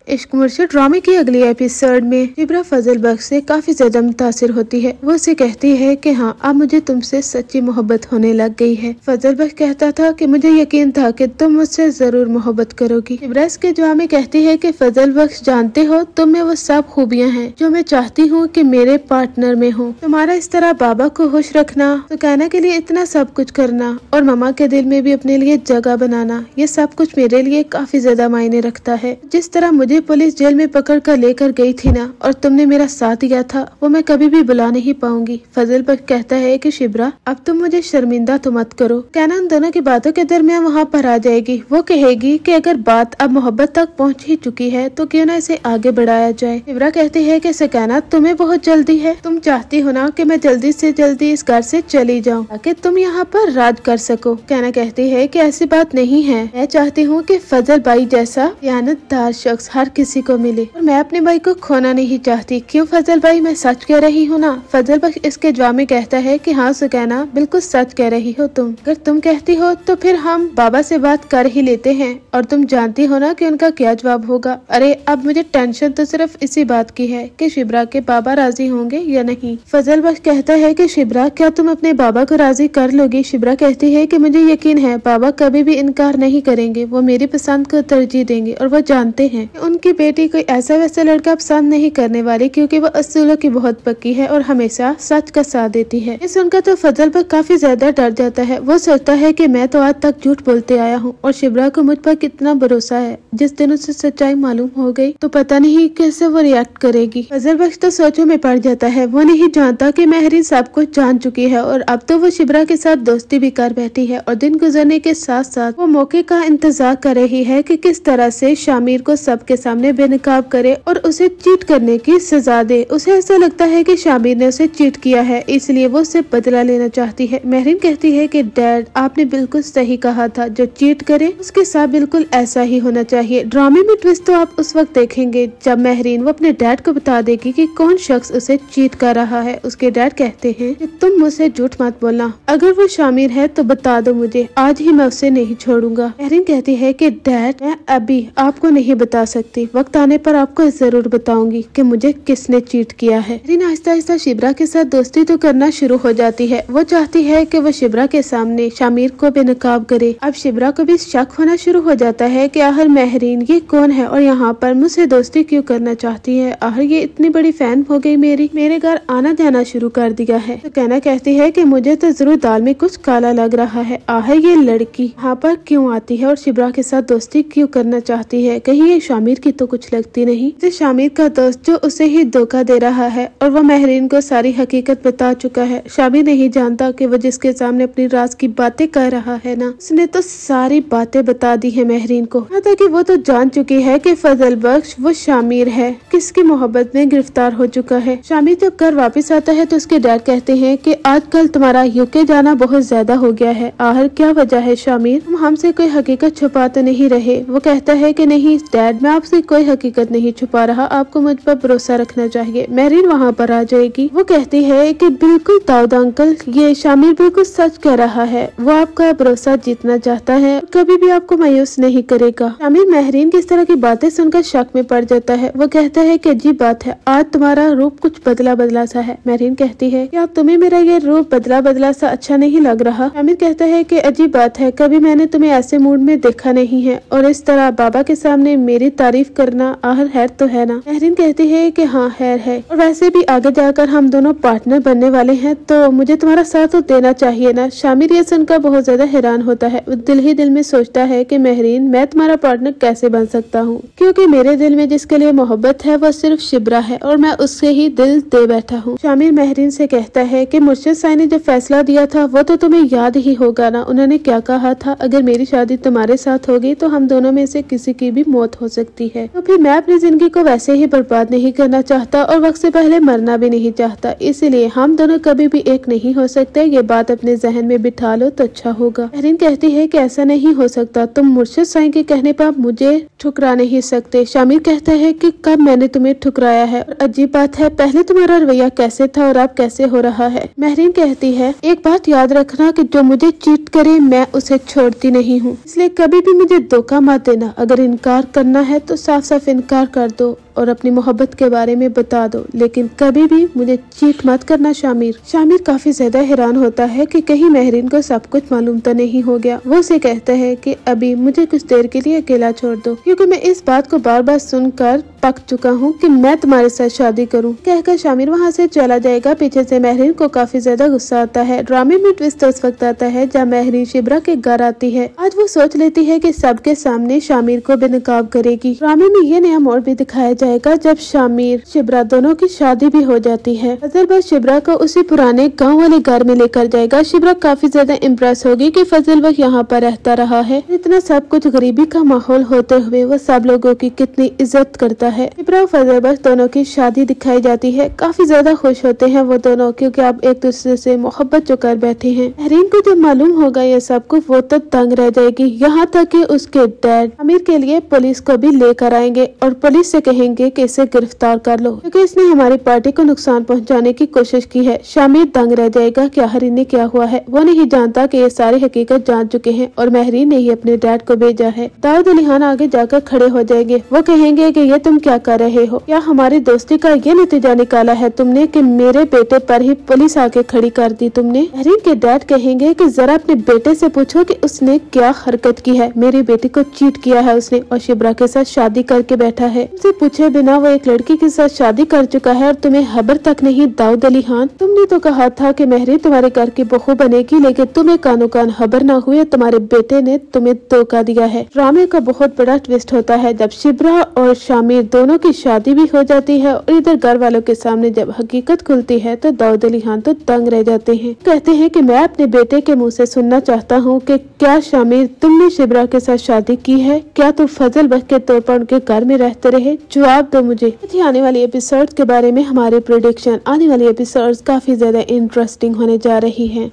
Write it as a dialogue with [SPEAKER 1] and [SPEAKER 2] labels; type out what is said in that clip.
[SPEAKER 1] इश्क मुर्शिद ड्रामे की अगली एपिसोड में शिब्रा फजल बख्श से काफी ज्यादा मुतासिर होती है। वो उसे कहती है कि हाँ अब मुझे तुमसे सच्ची मोहब्बत होने लग गई है। फजल बख्श कहता था कि मुझे यकीन था कि तुम मुझसे जरूर मोहब्बत करोगी। शिब्रा इसके जवाब में कहती है कि फजल बख्श जानते हो तुम में वो सब खूबियाँ हैं जो मैं चाहती हूँ कि मेरे पार्टनर में हो। तुम्हारा इस तरह बाबा को खुश रखना, तो कहना के लिए इतना सब कुछ करना और मामा के दिल में भी अपने लिए जगह बनाना, ये सब कुछ मेरे लिए काफी ज्यादा मायने रखता है। जिस तरह मुझे पुलिस जेल में पकड़ कर लेकर गई थी ना और तुमने मेरा साथ दिया था, वो मैं कभी भी भुला नहीं पाऊंगी। फजल बख्श कहता है कि शिब्रा अब तुम मुझे शर्मिंदा तो मत करो। कहना उन दोनों की बातों के दरमियान वहाँ पर आ जाएगी। वो कहेगी कि अगर बात अब मोहब्बत तक पहुँच ही चुकी है तो क्यों ना इसे आगे बढ़ाया जाए। शिब्रा कहती है कि सकैना तुम्हें बहुत जल्दी है, तुम चाहती हो ना कि मैं जल्दी से जल्दी इस घर से चली जाऊँ ताकि तुम यहाँ पर राज कर सको। कहना कहती है कि ऐसी बात नहीं है, मैं चाहती हूँ कि फजल भाई जैसा खयानतदार शख्स हर किसी को मिले और मैं अपने भाई को खोना नहीं चाहती। क्यों फजल भाई, मैं सच कह रही हूँ ना। फजल बख्श इसके जवाब में कहता है कि हाँ सुकैना बिल्कुल सच कह रही हो तुम। अगर तुम कहती हो तो फिर हम बाबा से बात कर ही लेते हैं और तुम जानती हो ना कि उनका क्या जवाब होगा। अरे अब मुझे टेंशन तो सिर्फ इसी बात की है कि शिब्रा के बाबा राजी होंगे या नहीं। फजल बख्श कहता है कि शिब्रा क्या तुम अपने बाबा को राजी कर लोगी। शिब्रा कहती है कि मुझे यकीन है बाबा कभी भी इनकार नहीं करेंगे, वो मेरी पसंद को तरजीह देंगे और वो जानते हैं उनकी बेटी कोई ऐसा वैसा लड़का पसंद नहीं करने वाली क्योंकि वो असूलों की बहुत पक्की है और हमेशा सच का साथ देती है। ये सुनकर तो फजल पर काफी ज्यादा डर जाता है। वो सोचता है कि मैं तो आज तक झूठ बोलते आया हूँ और शिब्रा को मुझ पर कितना भरोसा है। जिस दिन उसे सच्चाई मालूम हो गई तो पता नहीं कैसे वो रिएक्ट करेगी। फजल बख्श तो सोचों में पड़ जाता है। वो नहीं जानता कि महरीन सब कुछ जान चुकी है और अब तो वो शिब्रा के साथ दोस्ती भी कर बैठी है और दिन गुजरने के साथ साथ वो मौके का इंतजार कर रही है कि किस तरह से शामिर को सबके सामने बेनकाब करे और उसे चीट करने की सजा दे। उसे ऐसा लगता है कि शामिर ने उसे चीट किया है, इसलिए वो उससे बदला लेना चाहती है। महरीन कहती है कि डैड आपने बिल्कुल सही कहा था, जो चीट करे उसके साथ बिल्कुल ऐसा ही होना चाहिए। ड्रामे में ट्विस्ट तो आप उस वक्त देखेंगे जब महरीन वो अपने डैड को बता देगी कि कौन शख्स उसे चीट कर रहा है। उसके डैड कहते हैं कि तुम मुझसे झूठ मत बोलना, अगर वो शामिर है तो बता दो मुझे, आज ही मैं उसे नहीं छोड़ूंगा। महरीन कहती है कि डैड मैं अभी आपको नहीं बता सकती, वक्त आने पर आपको जरूर बताऊंगी कि मुझे किसने चीट किया है। महरीन आहिस्ता आहिस्ता शिब्रा के साथ दोस्ती तो करना शुरू हो जाती है। वो चाहती है कि वो शिब्रा के सामने शामिर को बेनकाब करे। अब शिब्रा को भी शक होना शुरू हो जाता है कि आखिर महरीन ये कौन है और यहाँ पर मुझसे दोस्ती क्यों करना चाहती है। आखिर ये इतनी बड़ी फैन हो गई मेरे घर आना जाना शुरू कर दिया है। तो कहना कहती है कि मुझे तो जरूर दाल में कुछ काला लग रहा है। आखिर ये लड़की यहाँ पर क्यों आती है और शिब्रा के साथ दोस्ती क्यों करना चाहती है। कहीं ये शामिर की तो कुछ लगती नहीं। इसे शामिर का दोस्त जो उसे ही धोखा दे रहा है और वो महरीन को सारी हकीकत बता चुका है। शामिर नहीं जानता कि वो जिसके सामने अपनी राज की बातें कर रहा है ना, उसने तो सारी बातें बता दी है महरीन को। यहाँ तक कि वो तो जान चुकी है कि फजल बख्श वो शामिर है किसकी मोहब्बत में गिरफ्तार हो चुका है। शामिर जब घर वापस आता है तो उसके डैड कहते हैं कि आजकल तुम्हारा यूके जाना बहुत ज्यादा हो गया है। आखिर क्या वजह है शामिर, तुम हमसे कोई हकीकत छुपा तो नहीं रहे। वो कहता है कि नहीं डैड, मैं आपसे कोई हकीकत नहीं छुपा रहा, आपको मुझ पर भरोसा रखना चाहिए। महरीन वहाँ पर आ जाएगी। वो कहती है कि बिल्कुल दाऊद अंकल, ये शामिर बिल्कुल सच कह रहा है, वो आपका भरोसा जीतना चाहता है, कभी भी आपको मायूस नहीं करेगा। शामिर महरीन की इस तरह की बातें सुनकर शक में पड़ जाता है। वो कहता है कि अजीब बात है, आज तुम्हारा रूप कुछ बदला बदला सा है। महरीन कहती है क्या तुम्हें मेरा ये रूप बदला बदला सा अच्छा नहीं लग रहा। शामिर कहता है कि अजीब बात है, कभी मैंने तुम्हें ऐसे मूड में देखा नहीं है और इस तरह बाबा के सामने मेरी तारीफ करना आखिर हैर तो है ना। महरीन कहती है कि हाँ हैर है और वैसे भी आगे जाकर हम दोनों पार्टनर बनने वाले हैं तो मुझे तुम्हारा साथ तो देना चाहिए ना। शामिर ये सुनकर बहुत ज्यादा हैरान होता है। वो दिल ही दिल में सोचता है कि महरीन मैं तुम्हारा पार्टनर कैसे बन सकता हूँ, क्योंकि मेरे दिल में जिसके लिए मोहब्बत है वो सिर्फ शिब्रा है और मैं उससे ही दिल दे बैठा हूँ। शामिर महरीन से कहता है कि मुर्शिद साहब ने जो फैसला दिया था वो तो तुम्हें याद ही होगा ना। उन्होंने क्या कहा था, अगर मेरी शादी तुम्हारे साथ होगी तो हम दोनों में से किसी की भी मौत हो सकती है। तो फिर मैं अपनी जिंदगी को वैसे ही बर्बाद नहीं करना चाहता और वक्त से पहले मरना भी नहीं चाहता, इसलिए हम दोनों कभी भी एक नहीं हो सकते। ये बात अपने जहन में बिठा लो तो अच्छा होगा। महरीन कहती है कि ऐसा नहीं हो सकता, तुम मुर्शिद साईं के कहने पर मुझे ठुकरा नहीं सकते। शामिर कहता है कि कब मैंने तुम्हें ठुकराया है और अजीब बात है पहले तुम्हारा रवैया कैसे था और अब कैसे हो रहा है। महरीन कहती है एक बात याद रखना कि जो मुझे चीट करे मैं उसे छोड़ती नहीं हूँ, इसलिए कभी भी मुझे धोखा मत देना। अगर इनकार करना है तो साफ साफ इनकार कर दो और अपनी मोहब्बत के बारे में बता दो, लेकिन कभी भी मुझे चीट मत करना शामिर। शामिर काफी ज्यादा हैरान होता है कि कहीं महरीन को सब कुछ मालूम तो नहीं हो गया। वो उसे कहता है कि अभी मुझे कुछ देर के लिए अकेला छोड़ दो, क्योंकि मैं इस बात को बार बार सुनकर पक चुका हूँ कि मैं तुम्हारे साथ शादी करूँ। कहकर शामिर वहाँ से चला जाएगा। पीछे से महरीन को काफी ज्यादा गुस्सा आता है। ड्रामे में ट्विस्ट उस वक्त आता है जब महरीन शिब्रा के घर आती है। आज वो सोच लेती है कि सबके सामने शामिर को बेनकाब करेगी। ड्रामे में ये नया मोड़ भी दिखाया जाएगा जब शामिर शिब्रा दोनों की शादी भी हो जाती है। फजल बख्श शिब्रा को उसी पुराने गाँव वाले घर में लेकर जाएगा। शिब्रा काफी ज्यादा इम्प्रेस होगी कि फजल बख्श यहाँ पर रहता रहा है। इतना सब कुछ गरीबी का माहौल होते हुए वो सब लोगों की कितनी इज्जत करता है। शिब्रा और फजल बख्श दोनों की शादी दिखाई जाती है। काफी ज्यादा खुश होते हैं वो दोनों, क्योंकि अब एक दूसरे से मोहब्बत जो कर बैठे हैं। महरीन को जब मालूम होगा ये सब कुछ, वो तो तंग रह जाएगी। यहाँ तक कि उसके डैड आमिर के लिए पुलिस को भी लेकर आएंगे और पुलिस से कहेंगे कि इसे गिरफ्तार कर लो, क्योंकि इसने हमारी पार्टी को नुकसान पहुँचाने की कोशिश की है। शामिर तंग रह जाएगा कि आखिर इन्हें क्या हुआ है। वो नहीं जानता कि ये सारी हकीकत जान चुके हैं और महरीन ने ही अपने डैड को भेजा है। दाऊद अली खान आगे जाकर खड़े हो जाएंगे। वो कहेंगे कि ये तुम क्या कर रहे हो? क्या हमारी दोस्ती का ये नतीजा निकाला है तुमने कि मेरे बेटे पर ही पुलिस आके खड़ी कर दी तुमने? महरीन के डैड कहेंगे कि जरा अपने बेटे से पूछो कि उसने क्या हरकत की है। मेरी बेटी को चीट किया है उसने और शिब्रा के साथ शादी करके बैठा है। उसे पूछे बिना वो एक लड़की के साथ शादी कर चुका है और तुम्हें खबर तक नहीं। दाऊद अली खान, तुमने तो कहा था कि महरीन तुम्हारे घर की बहू बनेगी, लेकिन तुम्हें कानो कान खबर न हुई। तुम्हारे बेटे ने तुम्हें धोखा दिया है। ड्रामे का बहुत बड़ा ट्विस्ट होता है जब शिब्रा और शामिर दोनों की शादी भी हो जाती है और इधर घर वालों के सामने जब हकीकत खुलती है तो दाऊद अली खान तो तंग रह जाते हैं। कहते हैं कि मैं अपने बेटे के मुंह से सुनना चाहता हूँ कि क्या शामिर तुमने शिब्रा के साथ शादी की है? क्या तुम फजल बख्श के तौर पर उनके घर में रहते रहे? जवाब दो मुझे। आने वाली एपिसोड के बारे में हमारे प्रेडिक्शन, आने वाली एपिसोड्स काफी ज्यादा इंटरेस्टिंग होने जा रही है।